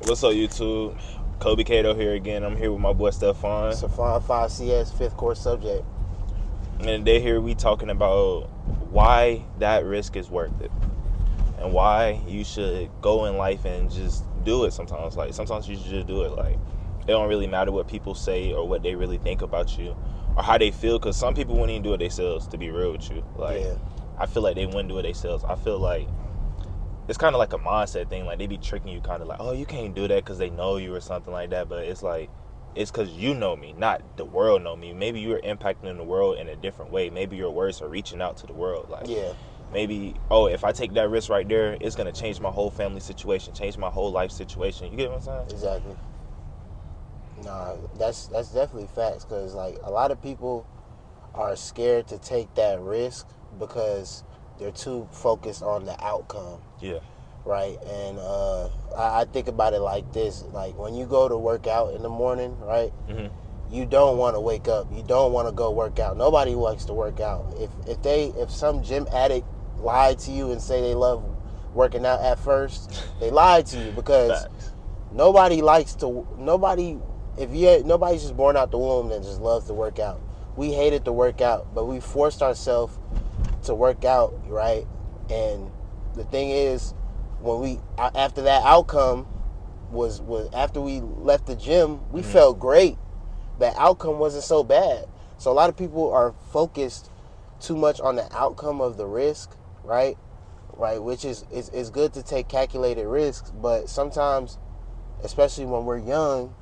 What's up, YouTube? Kobe Cato here again. I'm here with my boy Stefan. Stefan 5CS, fifth course subject. And today here we talking about why that risk is worth it. And why you should go in life and just do it sometimes. Like, sometimes you should just do it. Like, it don't really matter what people say or what they really think about you or how they feel. Because some people wouldn't even do it themselves, to be real with you. Like, Yeah. I feel like they wouldn't do it themselves. I feel like it's kind of like a mindset thing. Like, they be tricking you kind of like, oh, you can't do that because they know you or something like that. But it's like, it's because you know me, not the world know me. Maybe you're impacting the world in a different way. Maybe your words are reaching out to the world. Like, Yeah. maybe, oh, if I take that risk right there, it's going to change my whole family situation, change my whole life situation. You get what I'm saying? Exactly. Nah, that's definitely facts, because like a lot of people are scared to take that risk because they're too focused on the outcome. Yeah. Right. And I think about it like this: like when you go to work out in the morning, right? Mm-hmm. You don't want to wake up. You don't want to go work out. Nobody likes to work out. If some gym addict lied to you and say they love working out at first, they lied to you, because Facts. nobody's just born out the womb that just loves to work out. We hated to work out, but we forced ourselves to work out, right? And the thing is, when we after that outcome was after we left the gym, we felt great. That outcome wasn't so bad. So a lot of people are focused too much on the outcome of the risk, right? Right, which is good to take calculated risks, but sometimes, especially when we're young,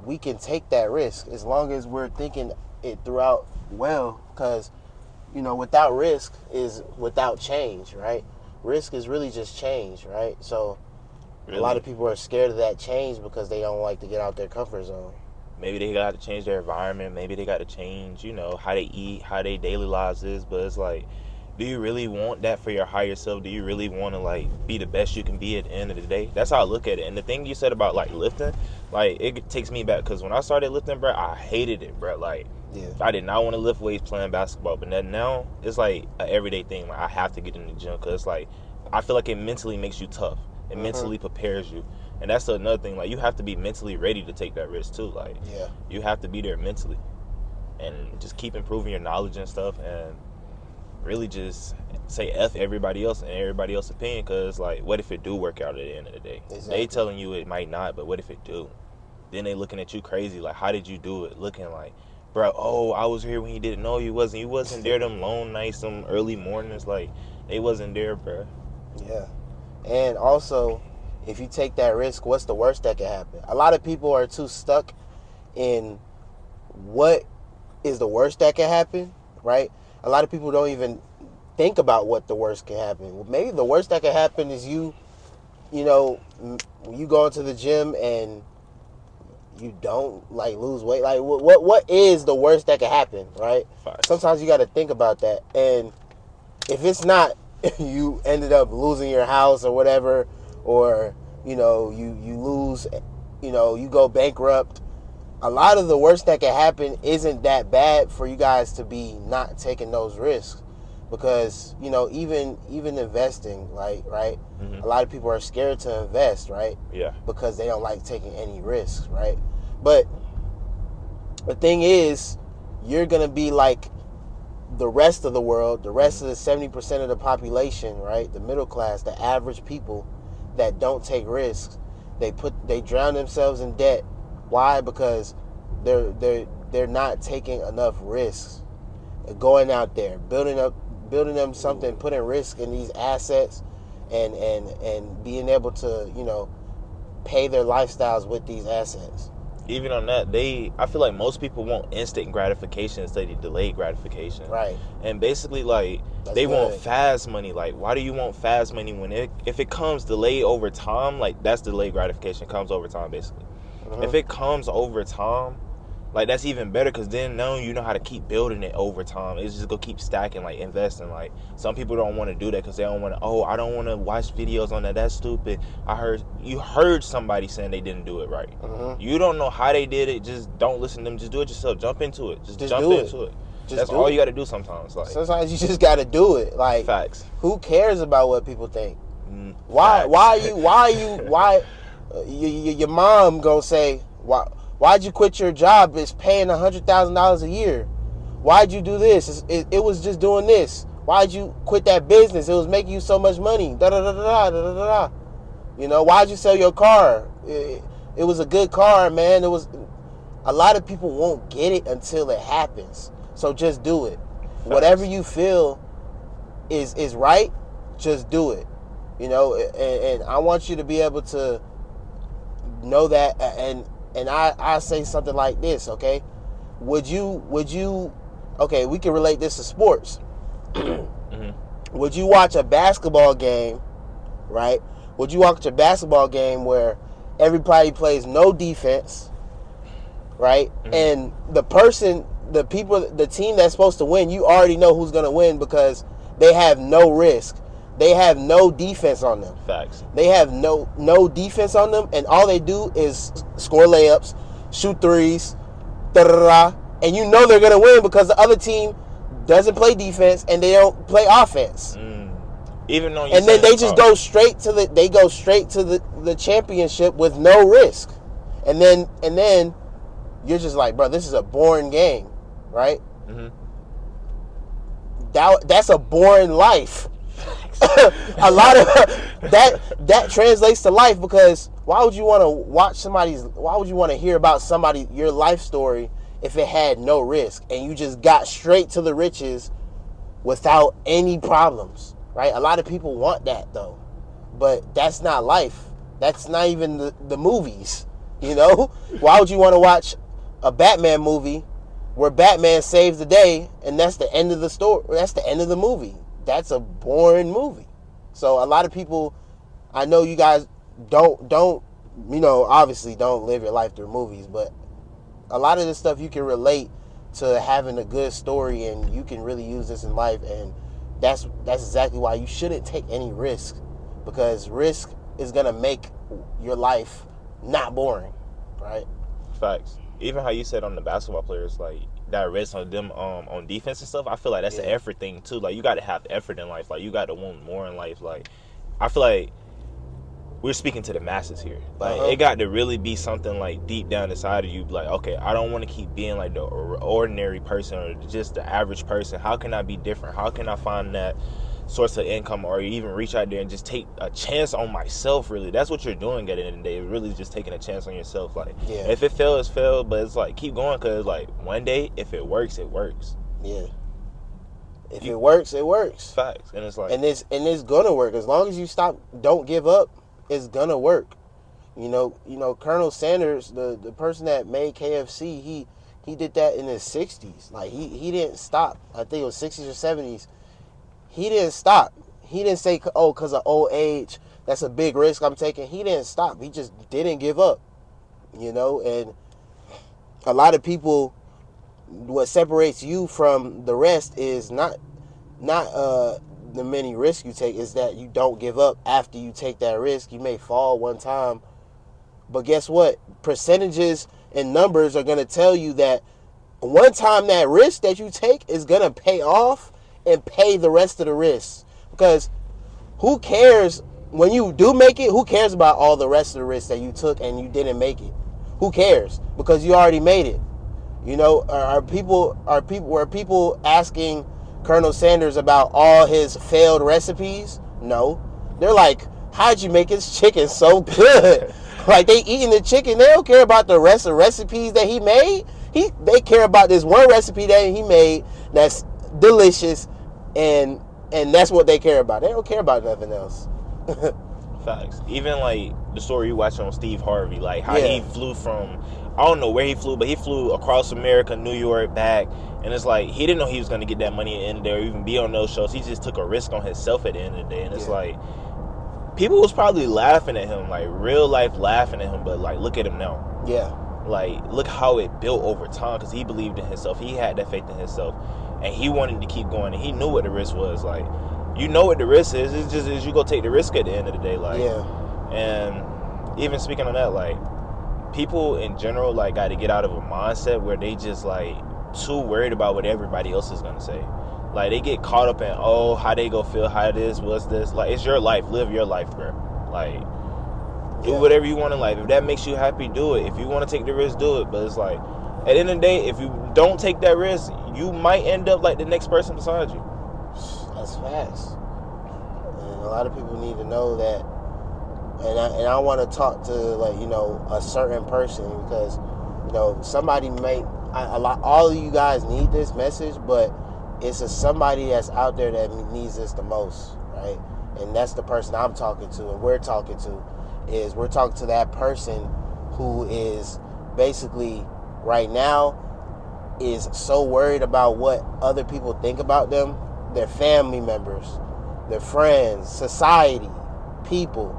we can take that risk as long as we're thinking it throughout well, because without risk is without change, right? Risk is really just change, right? So Really? A lot of people are scared of that change because they don't like to get out their comfort zone. Maybe they got to change their environment. Maybe they got to change, how they eat, how their daily lives is. But it's like, do you really want that for your higher self? Do you really want to, like, be the best you can be at the end of the day? That's how I look at it. And the thing you said about, like, lifting, like, it takes me back. Because when I started lifting, bro, I hated it, bro. Like, Yeah. I did not want to lift weights playing basketball. But then now, it's like an everyday thing. Like, I have to get in the gym because, like, I feel like it mentally makes you tough. It mentally prepares you. And that's another thing. Like, you have to be mentally ready to take that risk, too. Like, Yeah. you have to be there mentally. And just keep improving your knowledge and stuff. And really just say F everybody else and everybody else's opinion, because, like, what if it do work out at the end of the day? Exactly. They telling you it might not, but what if it do? Then they looking at you crazy, like, how did you do it? Looking like, bro, oh, I was here when you didn't know you wasn't there them long nights, them early mornings, like, they wasn't there, bro. Yeah. And also, if you take that risk, what's the worst that could happen? A lot of people are too stuck in what is the worst that can happen, right? A lot of people don't even think about what the worst can happen. Well, maybe the worst that can happen is you go into the gym and you don't, like, lose weight. Like, what is the worst that can happen, right? Facts. Sometimes you got to think about that. And if it's not you ended up losing your house or whatever, or you lose, you go bankrupt, a lot of the worst that can happen isn't that bad for you guys to be not taking those risks. Because even investing, like, right, a lot of people are scared to invest, right? Yeah. Because they don't like taking any risks, right? But the thing is, you're gonna be like the rest of the world, the rest of the 70% of the population, right? The middle class, the average people that don't take risks. They drown themselves in debt. Why? Because they're not taking enough risks. Going out there, building them something, putting risk in these assets, and being able to pay their lifestyles with these assets. Even on that, I feel like most people want instant gratification instead of delayed gratification. Right. And basically, like, they want fast money. Like, why do you want fast money when if it comes delayed over time, like, that's delayed gratification. It comes over time, basically. If it comes over time, like, that's even better, because then now you know how to keep building it over time. It's just gonna keep stacking, like, investing. Like, some people don't want to do that because they don't want to, I don't want to watch videos on that. That's stupid. You heard somebody saying they didn't do it right. You don't know how they did it. Just don't listen to them. Just do it yourself. Jump into it. Just jump into it. That's all you got to do sometimes. Like, sometimes you just got to do it. Like, facts. Who cares about what people think? Why Your mom gonna say, why'd you quit your job? It's paying $100,000 a year. Why'd you do this? It was just doing this. Why'd you quit that business? It was making you so much money. Da da da da da da da. You know, why'd you sell your car? It was a good car, man. It was. A lot of people won't get it until it happens. So just do it. Facts. Whatever you feel is right, just do it. You know, and I want you to be able to know that. And I say something like this, okay? Would you? Okay, we can relate this to sports. Mm-hmm. Would you watch a basketball game, right? Would you watch a basketball game where everybody plays no defense, right? Mm-hmm. And the team that's supposed to win, you already know who's going to win because they have no risk. They have no defense on them. Facts. They have no defense on them, and all they do is score layups, shoot threes, and you know they're going to win because the other team doesn't play defense and they don't play offense. Even though and then they just go straight to the championship with no risk. And then you're just like, bro, this is a boring game, right? Mm-hmm. That's a boring life. A lot of that translates to life, because why would you want to hear about your life story if it had no risk and you just got straight to the riches without any problems, right? A lot of people want that though, but that's not life. That's not even the movies, you know? Why would you want to watch a Batman movie where Batman saves the day and that's the end of the story? That's the end of the movie. That's a boring movie. So a lot of people, I know you guys don't obviously don't live your life through movies, but a lot of this stuff you can relate to having a good story, and you can really use this in life. And that's exactly why you shouldn't take any risk, because risk is gonna make your life not boring, right? Facts. Even how you said on the basketball players, like that risk on them on defense and stuff, I feel like that's an effort thing too. Like you got to have effort in life. Like you got to want more in life. Like I feel like we're speaking to the masses here. Like it got to really be something like deep down inside of you, like, okay, I don't want to keep being like the ordinary person or just the average person. How can I be different? How can I find that source of income, or even reach out there and just take a chance on myself? Really, that's what you're doing at the end of the day. Really just taking a chance on yourself. Like if it fails, it's failed, but it's like keep going, because like one day if it works, it works. If it works, it works. Facts. And it's like and it's gonna work as long as you don't give up. It's gonna work. You know, Colonel Sanders, the person that made KFC, he did that in his 60s. Like he didn't stop. I think it was 60s or 70s. He didn't stop. He didn't say, oh, because of old age, that's a big risk I'm taking. He didn't stop. He just didn't give up. You know, and a lot of people, what separates you from the rest is not the many risks you take, is that you don't give up after you take that risk. You may fall one time, but guess what? Percentages and numbers are going to tell you that one time that risk that you take is going to pay off and pay the rest of the risks. Because who cares when you do make it? Who cares about all the rest of the risks that you took and you didn't make it? Who cares? Because you already made it. You know, are people asking Colonel Sanders about all his failed recipes? No. They're like, how'd you make his chicken so good? Like, they eating the chicken. They don't care about the rest of the recipes that he made. They care about this one recipe that he made that's delicious, and that's what they care about. They don't care about nothing else. Facts. Even like the story you watch on Steve Harvey, like how he flew from, I don't know where he flew, but he flew across America, New York, back. And it's like, he didn't know he was going to get that money at the end of the day or even be on those shows. He just took a risk on himself at the end of the day. And it's like, people was probably laughing at him, like real life laughing at him. But like, look at him now. Yeah. Like, look how it built over time, because he believed in himself. He had that faith in himself. And he wanted to keep going. And he knew what the risk was. Like, you know what the risk is. It's just you go take the risk at the end of the day. Like, and even speaking on that, like, people in general, like, got to get out of a mindset where they just, like, too worried about what everybody else is gonna say. Like, they get caught up in, how they go feel, how this, what's this. Like, it's your life. Live your life, bro. Like, Do whatever you want in life. If that makes you happy, do it. If you want to take the risk, do it. But it's like, at the end of the day, if you don't take that risk, you might end up like the next person beside you. That's facts. And a lot of people need to know that. And I want to talk to, like, you know, a certain person, because, you know, somebody may, all of you guys need this message, but it's somebody that's out there that needs this the most, right? And that's the person I'm talking to, and we're talking to that person who is basically right now is so worried about what other people think about them, their family members, their friends, society, people,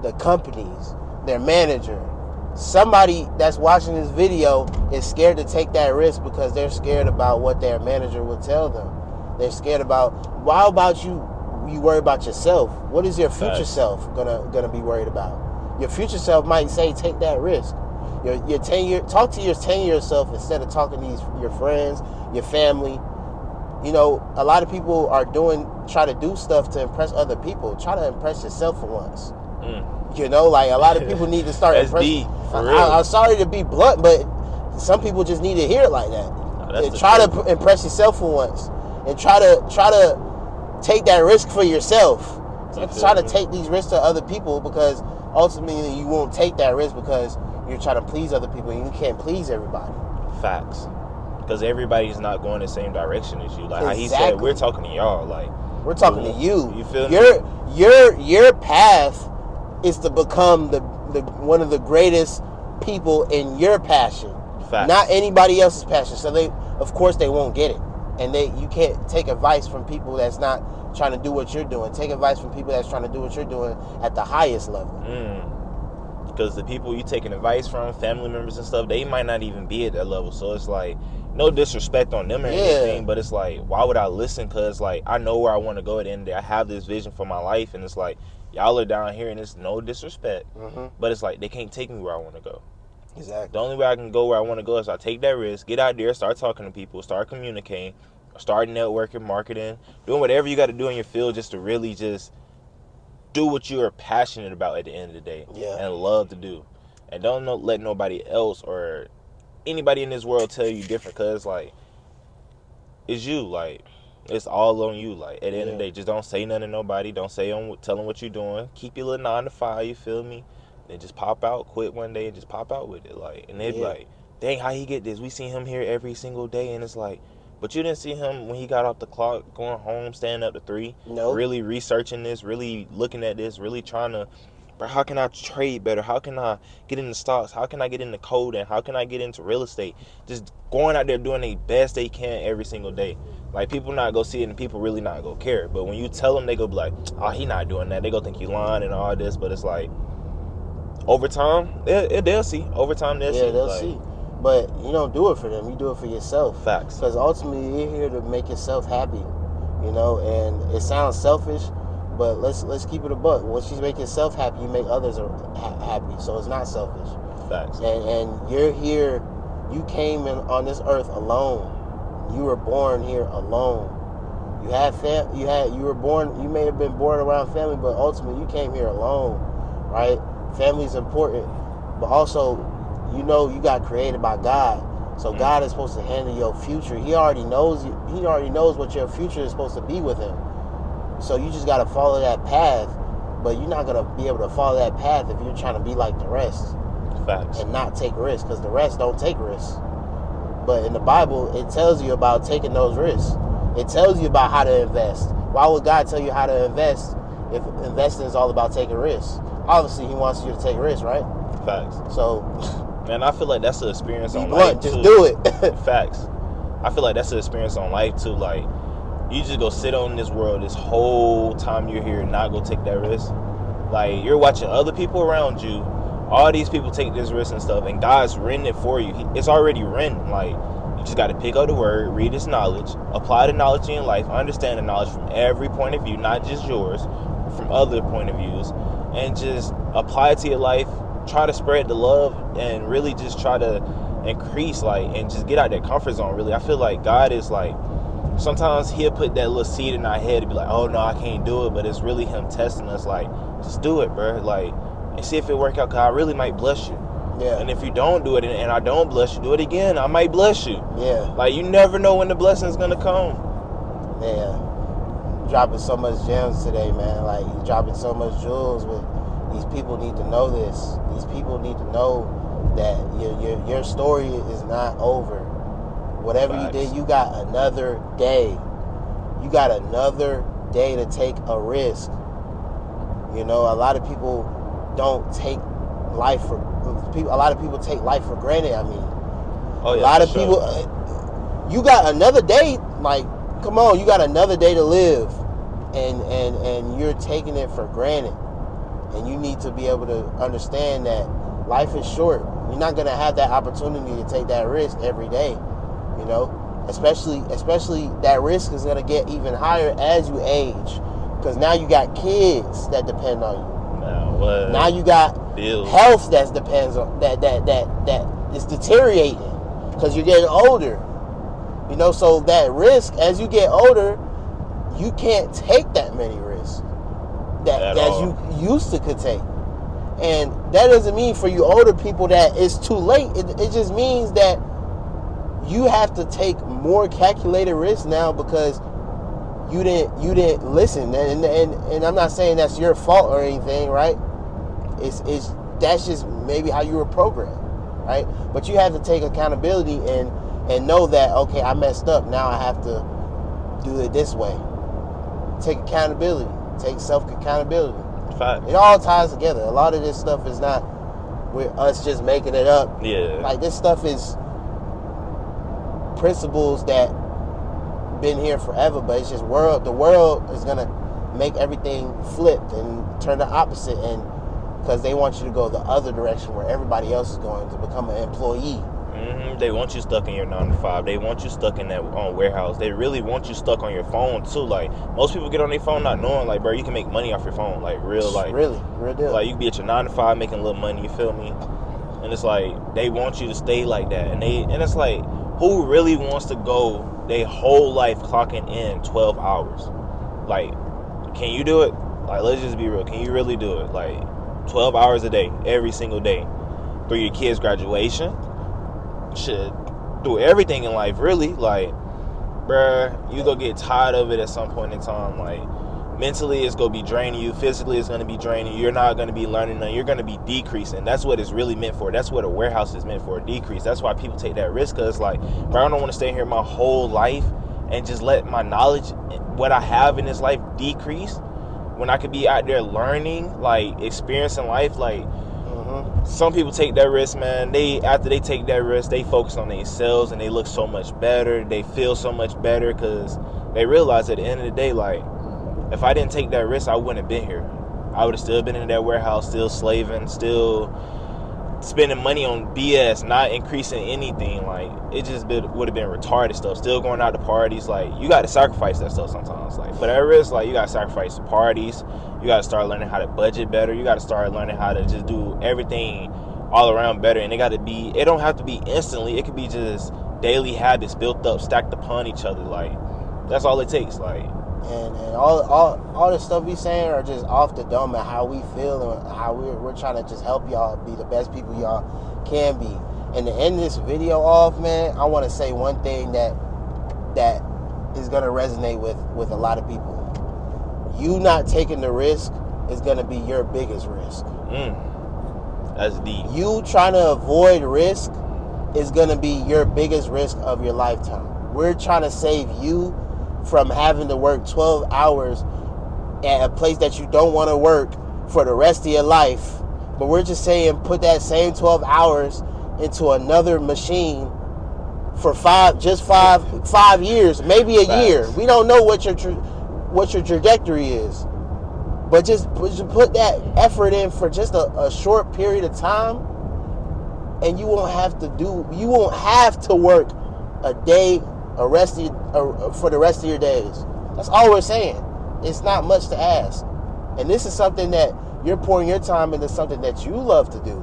the companies, their manager. Somebody that's watching this video is scared to take that risk because they're scared about what their manager will tell them. They're scared about, why about you worry about yourself? What is your future self gonna be worried about? Your future self might say, take that risk. Your 10-year, talk to your 10-year self instead of talking to your friends, your family. You know, a lot of people try to do stuff to impress other people. Try to impress yourself for once. You know, like, a lot of people need to start impressing. I'm sorry to be blunt, but some people just need to hear it like that. Try to impress yourself for once, and try to take that risk for yourself. Try to take these risks to other people, because ultimately you won't take that risk because you're trying to please other people, and you can't please everybody. Facts. Because everybody's not going the same direction as you. Like how he said, we're talking to y'all. Like, we're talking to you. You feel me? Your path is to become the one of the greatest people in your passion. Facts. Not anybody else's passion. So of course they won't get it. And you can't take advice from people that's not trying to do what you're doing. Take advice from people that's trying to do what you're doing at the highest level. Because the people you taking advice from, family members and stuff, they might not even be at that level. So it's like, no disrespect on them or anything, but it's like, why would I listen? Because, like, I know where I want to go at the end of the day. I have this vision for my life, and it's like, y'all are down here, and it's no disrespect, but it's like, they can't take me where I want to go. Exactly. The only way I can go where I want to go is I take that risk, get out there, start talking to people, start communicating, start networking, marketing, doing whatever you got to do in your field just to really just do what you are passionate about at the end of the day and love to do. And don't let nobody else or anybody in this world tell you different, because, like, it's you. Like, it's all on you. Like, at the end of the day, just don't say nothing to nobody. Don't tell them what you're doing. Keep your little 9 to 5, you feel me? Then just pop out, quit one day, and just pop out with it. Like, and they'd be like, dang, how he get this? We see him here every single day. And it's like, but you didn't see him when he got off the clock, going home, standing up to 3. No. Really researching this, really looking at this, really trying to, bro, how can I trade better? How can I get into stocks? How can I get into coding? How can I get into real estate? Just going out there doing the best they can every single day. Like, people not go see it, and people really not go care. But when you tell them, they go be like, oh, he not doing that. They go think you lying and all this. But it's like, over time, they'll see. Over time, they'll see. Yeah, they'll see. But you don't do it for them. You do it for yourself. Facts. Because ultimately, you're here to make yourself happy. You know, and it sounds selfish, but let's keep it a buck. Once you make yourself happy, you make others happy. So it's not selfish. Facts. And you're here. You came on this earth alone. You were born here alone. You were born. You may have been born around family, but ultimately, you came here alone, right? Family is important, but also, you know, you got created by God. So God is supposed to handle your future. He already knows what your future is supposed to be with him. So you just got to follow that path, but you're not going to be able to follow that path if you're trying to be like the rest. Facts. And not take risks, because the rest don't take risks. But in the Bible, it tells you about taking those risks. It tells you about how to invest. Why would God tell you how to invest if investing is all about taking risks? Obviously, he wants you to take risks, right? Facts. So, man, I feel like that's an experience on blunt, life, just too. do it. Facts. I feel like that's an experience on life, too. Like, you just go sit on this world this whole time you're here and not go take that risk. Like, you're watching other people around you. All these people take this risk and stuff, and God's written it for you. It's already written. Like, you just got to pick up the word, read his knowledge, apply the knowledge in your life, understand the knowledge from every point of view, not just yours, from other point of views, and just apply it to your life. Try to spread the love and really just try to increase, like, and just get out that comfort zone, really. I feel like God is like, sometimes he'll put that little seed in our head to be like, oh no, I can't do it, but it's really him testing us, like, just do it, bro. Like, and see if it work out, because I really might bless you. Yeah. And if you don't do it and I don't bless you, do it again, I might bless you. Yeah. Like, you never know when the blessing is going to come. Yeah. Dropping so much gems today, man. Like, you're dropping so much jewels. With these people need to know this. These people need to know that your story is not over. Whatever Facts. you did, you got another day. You got another day to take a risk. You know, a lot of people don't take life for people. A lot of people take life for granted. I mean, Oh, yeah, a lot of sure. people. You got another day. Like, come on, you got another day to live, and you're taking it for granted. And you need to be able to understand that life is short. You're not gonna have that opportunity to take that risk every day. You know, especially that risk is gonna get even higher as you age, because now you got kids that depend on you. Now you got bills. Health that depends on that is deteriorating because you're getting older. You know, so that risk as you get older, you can't take that many risks that you used to could take. And that doesn't mean for you older people that it's too late. It just means that you have to take more calculated risks now because you didn't listen. And I'm not saying that's your fault or anything, right? It's that's just maybe how you were programmed, right? But you have to take accountability and know that, okay, I messed up. Now I have to do it this way. Take accountability. Take self-accountability. Fact. It all ties together. A lot of this stuff is not with us just making it up. Yeah. Like, this stuff is principles that been here forever, but it's just the world is gonna make everything flipped and turn the opposite, and because they want you to go the other direction where everybody else is going, to become an employee. Mm-hmm. They want you stuck in your 9 to 5. They want you stuck in that warehouse. They really want you stuck on your phone too. Like, most people get on their phone not knowing, like, bro, you can make money off your phone. Like, real deal. Like, you can be at your 9 to 5 making a little money. You feel me? And it's like they want you to stay like that. And it's like, who really wants to go their whole life clocking in 12 hours? Like, can you do it? Like, let's just be real. Can you really do it? Like, 12 hours a day, every single day, through your kids' graduation, shit, through everything in life, really. Like, bruh, you gonna get tired of it at some point in time. Like, mentally, it's gonna be draining you. Physically, it's gonna be draining you. You're not gonna be learning nothing. You're gonna be decreasing. That's what it's really meant for. That's what a warehouse is meant for, a decrease. That's why people take that risk, because, like, bro, I don't want to stay here my whole life and just let my knowledge, what I have in this life, decrease when I could be out there learning, like, experiencing life. Like, some people take that risk, man. After they take that risk, they focus on themselves and they look so much better. They feel so much better because they realize at the end of the day, like, if I didn't take that risk, I wouldn't have been here. I would have still been in that warehouse, still slaving, still spending money on BS, not increasing anything. Like, it just would have been retarded stuff. Still going out to parties. Like, you got to sacrifice that stuff sometimes. Like, for that risk, like, you got to sacrifice the parties. You got to start learning how to budget better. You got to start learning how to just do everything all around better. And it don't have to be instantly. It could be just daily habits built up, stacked upon each other. Like, that's all it takes. Like, and all the stuff we saying are just off the dome and how we feel and how we're trying to just help y'all be the best people y'all can be. And to end this video off, man, I want to say one thing that is going to resonate with a lot of people. You not taking the risk is going to be your biggest risk. That's deep. You trying to avoid risk is going to be your biggest risk of your lifetime. We're trying to save you from having to work 12 hours at a place that you don't want to work for the rest of your life. But we're just saying, put that same 12 hours into another machine for five years, maybe a year. We don't know what your trajectory is, but just put that effort in for just a short period of time, and you won't have to work a day for the rest of your days. That's all we're saying. It's not much to ask, and this is something that you're pouring your time into, something that you love to do,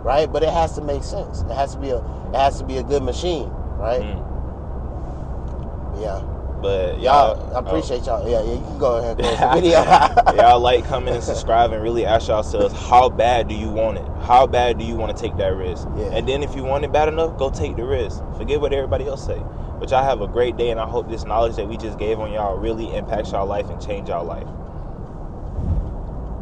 right? But it has to make sense. It has to be a good machine, right? Yeah. But y'all, I appreciate y'all. Yeah, you can go ahead and close the video. Y'all like, comment, and subscribe, and really ask yourselves, how bad do you want it? How bad do you want to take that risk? Yeah. And then if you want it bad enough, go take the risk. Forget what everybody else say. But y'all have a great day, and I hope this knowledge that we just gave on y'all really impacts y'all life and change y'all life.